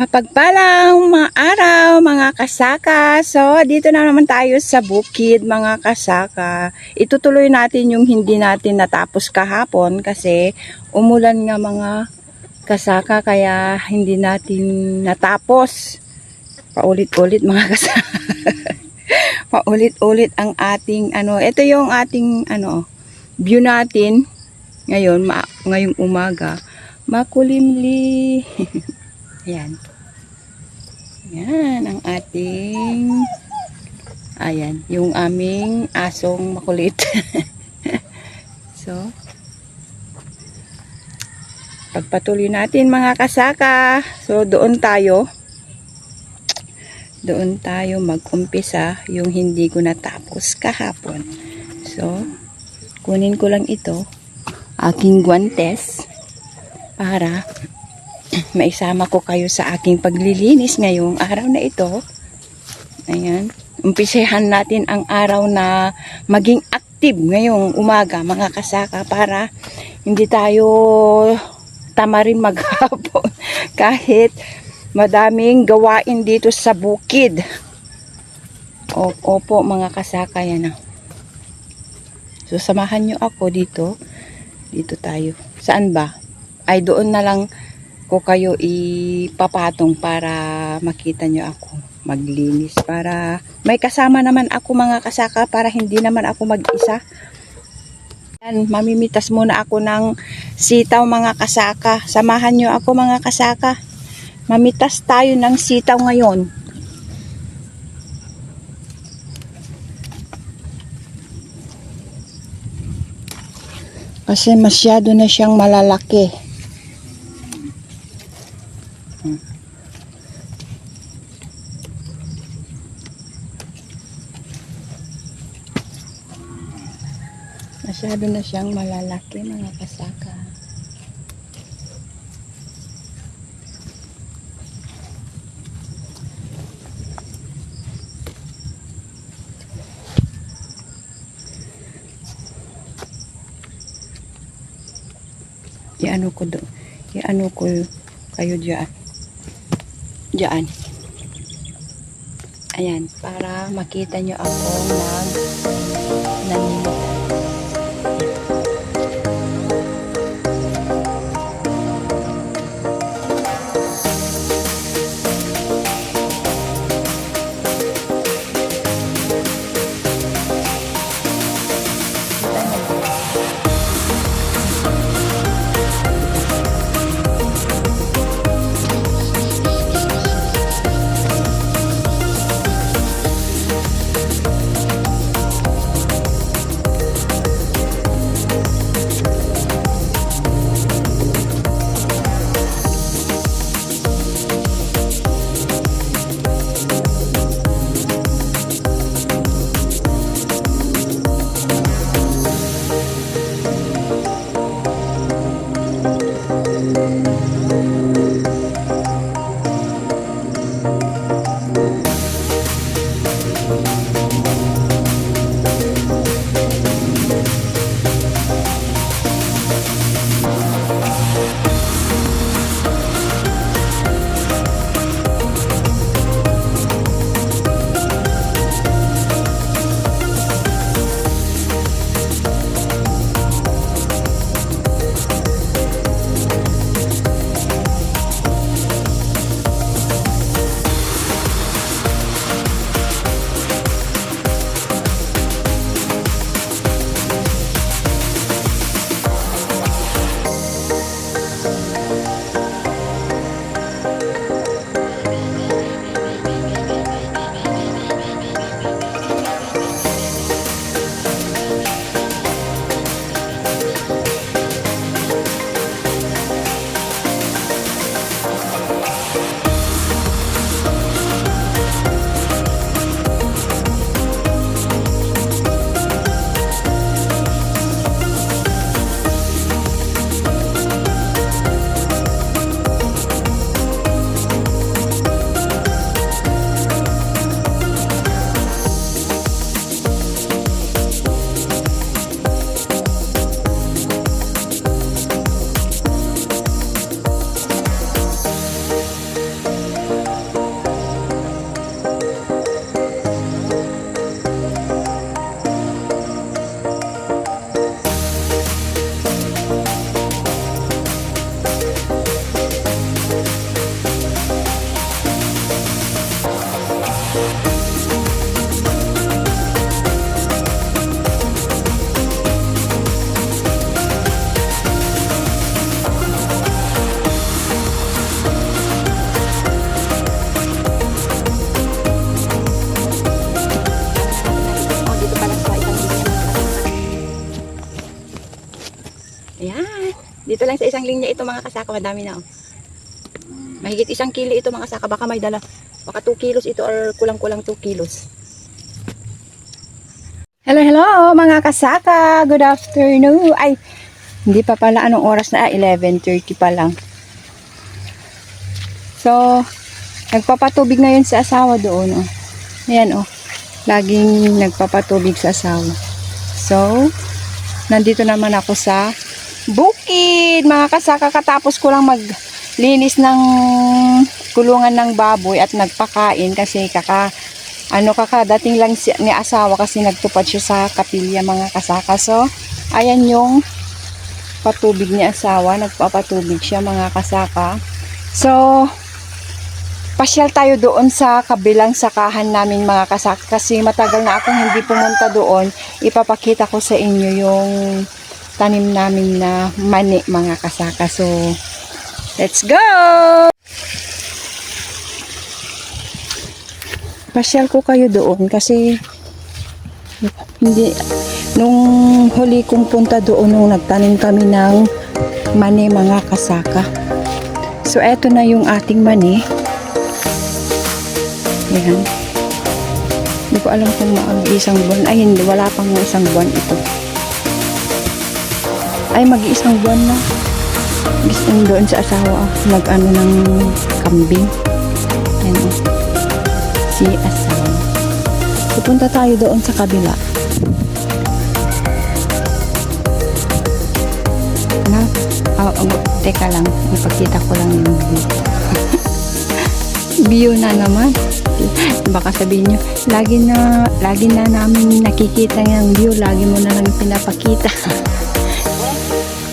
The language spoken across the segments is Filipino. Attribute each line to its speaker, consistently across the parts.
Speaker 1: Mapagpalang mga araw, mga kasaka. So, dito na naman tayo sa bukid, mga kasaka. Itutuloy natin yung hindi natin natapos kahapon kasi umulan nga mga kasaka kaya hindi natin natapos. Paulit-ulit mga kasaka. Paulit-ulit ang ating ito yung ating view natin ngayon, ngayong umaga. Makulimli. Ayan. Yan ang ating yung aming asong makulit. So, pagpatuloy natin mga kasaka. So, doon tayo mag-umpisa yung hindi ko natapos kahapon. So, kunin ko lang ito, aking guantes, para maisama ko kayo sa aking paglilinis ngayong araw na ito. Ayan. Umpisahan natin ang araw na maging active ngayong umaga mga kasaka para hindi tayo tamarin maghapon kahit madaming gawain dito sa bukid. Opo mga kasaka, yan. So samahan nyo ako dito. Dito tayo. Saan ba? Ay doon na lang ko kayo ipapatong para makita nyo ako maglinis, para may kasama naman ako mga kasaka, para hindi naman ako mag-isa. Yan, mamimitas muna ako ng sitaw mga kasaka. Samahan nyo ako mga kasaka. Mamitas tayo ng sitaw ngayon. Kasi masyado na siyang malalaki. Masyado na siyang malalaki mga kasaka. Iano ko kayo diyan. Diyan. Ayan, para makita nyo ako naninita. Dito lang sa isang linya ito mga kasaka, madami na oh. Mahigit 1 kilo ito mga kasaka, baka may dala. Baka 2 kilos ito or kulang-kulang 2 kilos. Hello, hello mga kasaka. Good afternoon. Ay, hindi pa pala anong oras na, 11:30 pa lang. So, nagpapatubig ngayon sa asawa doon. Oh. Ayan oh. Laging nagpapatubig sa asawa. So, nandito naman ako sa bukid. Mga kasaka, katapos ko lang maglinis ng kulungan ng baboy at nagpakain kasi kakadating lang ni asawa kasi nagtupad siya sa kapilya mga kasaka. So, ayan yung patubig ni asawa. Nagpapatubig siya mga kasaka. So, pasyal tayo doon sa kabilang sakahan namin mga kasaka kasi matagal na akong hindi pumunta doon. Ipapakita ko sa inyo yung tanim namin na mani mga kasaka. So, let's go! Pasyal ko kayo doon kasi nung huli kong punta doon nung nagtanim kami ng mani mga kasaka. So eto na yung ating mani. Yan. Hindi ko alam kung mag-iisang buwan. Ay hindi, wala pang isang buwan ito. Ay mag-iisang buwan na. Gusto doon sa asawa mag-ano ng kambing. Yan o. Si asawa. Pupunta tayo doon sa kabila. Teka lang, ipakita ko lang yung view. View na naman. Baka sabihin nyo, lagi na namin nakikita yung view, lagi mo na lang pinapakita.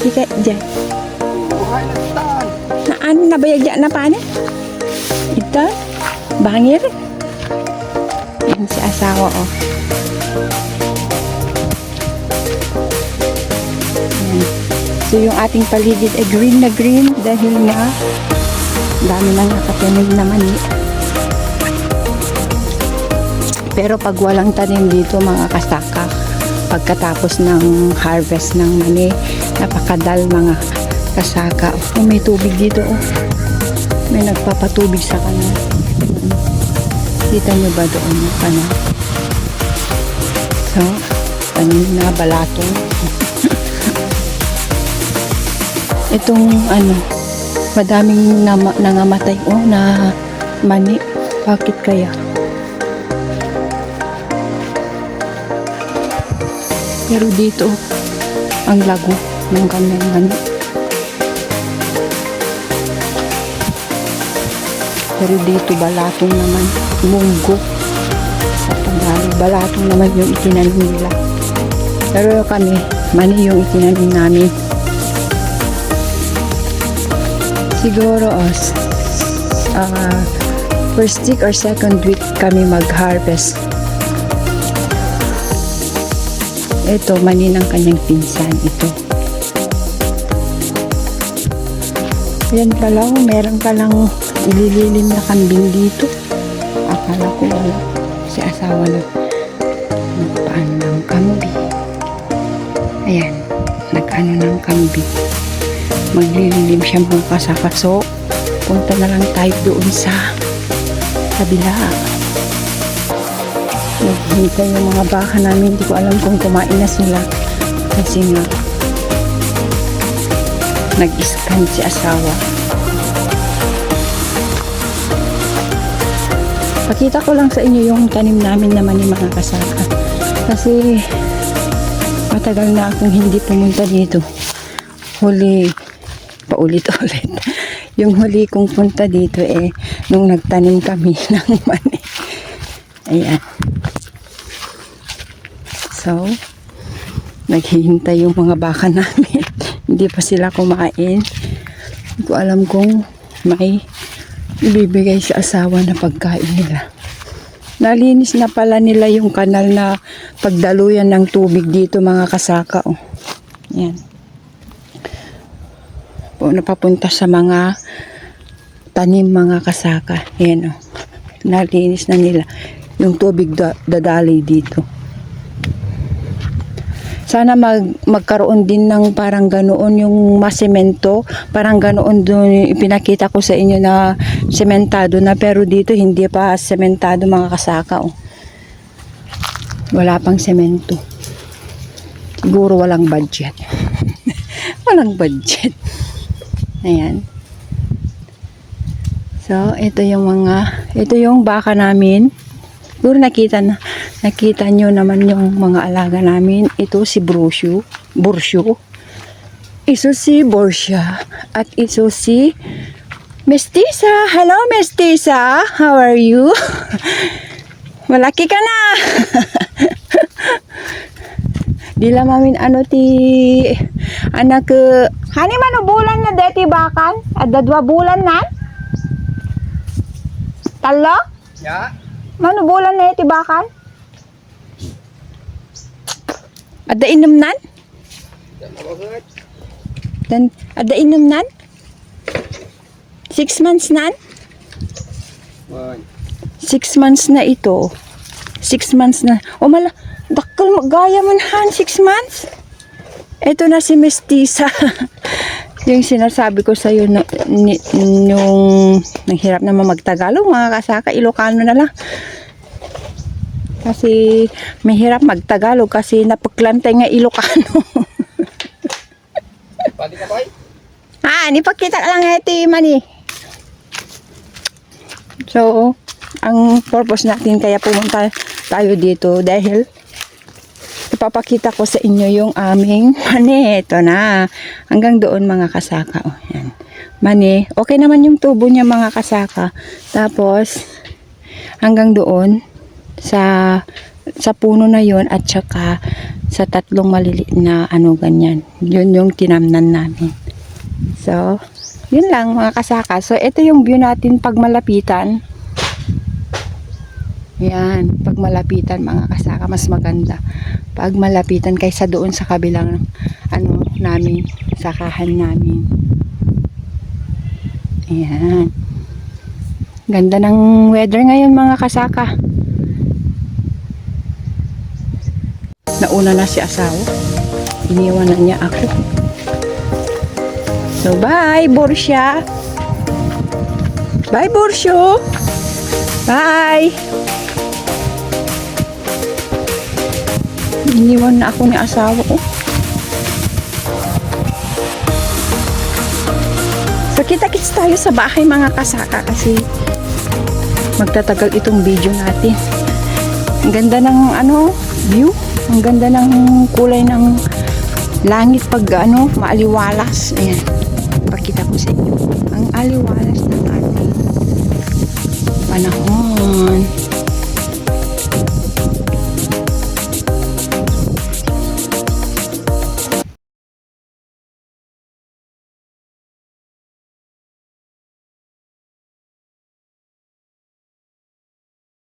Speaker 1: Kita dyan. Ano na bayagya na paano? Ito? Bangir? Yan si asawa oh. Yan. So yung ating paligid ay green na green dahil nga dami nang nakatanig na mani. Pero pag walang tanim dito mga kasaka, pagkatapos ng harvest ng mani, napakadal mga kasaka. Oh, may tubig dito oh. May nagpapatubig sa kanal. Kita nyo ba doon yung kanal? So, tanim na balatong. Itong madaming nangamatay oh na mani. Bakit kaya? Pero dito ang lago ng kanyang mani. Pero dito balatong naman, munggo. Sa Tagalog, balatong naman yung itinanim nila. Pero kami, mani yung itinanim namin. Siguro first week or second week kami mag-harvest. Ito, mani ng kanyang pinsan. Ito. Yan pala, meron palang ilililim na kambing dito. Akala ko wala. Si asawa na nagpaano ng kambing. Ayan, nag-ano ng kambing. Maglililim siya mga kasaka. So, punta na lang tayo doon sa kabila. Naghintay yung mga baka namin. Hindi ko alam kung kumain na sila. Kasi nga, nag-scan si asawa. Pakita ko lang sa inyo yung tanim namin naman ni mga kasaka. Kasi matagal na akong hindi pumunta dito. Huli, paulit-ulit. Yung huli kong punta dito nung nagtanim kami ng mani. Ayan. So, naghihintay yung mga baka namin. Hindi pa sila kumain. Hindi ko alam kung may ibibigay sa asawa na pagkain nila. Nalinis na pala nila yung kanal na pagdaluyan ng tubig dito mga kasaka. Oh. Yan. Napapunta sa mga tanim mga kasaka. Yan oh. Nalinis na nila yung tubig dadali dito. Sana magkaroon din ng parang ganoon yung masemento. Parang ganoon doon ipinakita ko sa inyo na sementado na. Pero dito hindi pa sementado mga kasaka. Oh. Wala pang semento. Siguro walang budget. Walang budget. Ayan. So, ito yung baka namin. Siguro nakita nyo naman yung mga alaga namin. Ito si Borsyo. Ito si Borsia. At ito si Mestiza. Hello, Mestiza. How are you? Malaki ka na. Dila mamin anak hani mano bulan na deti bakan? Ada 2 bulan na? Talo?
Speaker 2: Ya.
Speaker 1: Mano bulan na iti bakan? Ada inom nan? Dan ada inom nan? 6 months nan? 6 months na ito. 6 months na. O mala, dakkel gaya man han 6 months. Ito na si Mestiza. Yung sinasabi ko sa iyo nung naghirap naman magtagalog mga kasaka, Ilocano na lang. Kasi mahirap magtagalog kasi napaklantay nga Ilocano.
Speaker 2: Pwede ka boy?
Speaker 1: Nipakita lang iti mani. So, ang purpose natin kaya pumunta tayo dito dahil ipapakita ko sa inyo yung aming mani. Ito na. Hanggang doon mga kasaka. Oh, yan. Mani. Okay naman yung tubo niya mga kasaka. Tapos, hanggang doon sa puno na yon at saka sa 3 maliliit na ganyan. Yun yung tinamnan namin. So, yun lang mga kasaka. So, ito yung view natin pag malapitan. Yan, pag malapitan mga kasaka, mas maganda. Pag malapitan kaysa doon sa kabilang namin, sakahan namin. Ayan. Ganda ng weather ngayon mga kasaka. Nauna na si asawa. Iniwanan niya ako. So bye Borsia. Bye Borsyo. Bye. Iniwan na ako ni asawa ko. So kita-kits tayo sa bahay mga kasaka kasi magtatagal itong video natin. Ang ganda ng view. Ang ganda ng kulay ng langit pag maaliwalas. Ayan. Pakita ko sa inyo. Ang aliwalas ng ating panahon.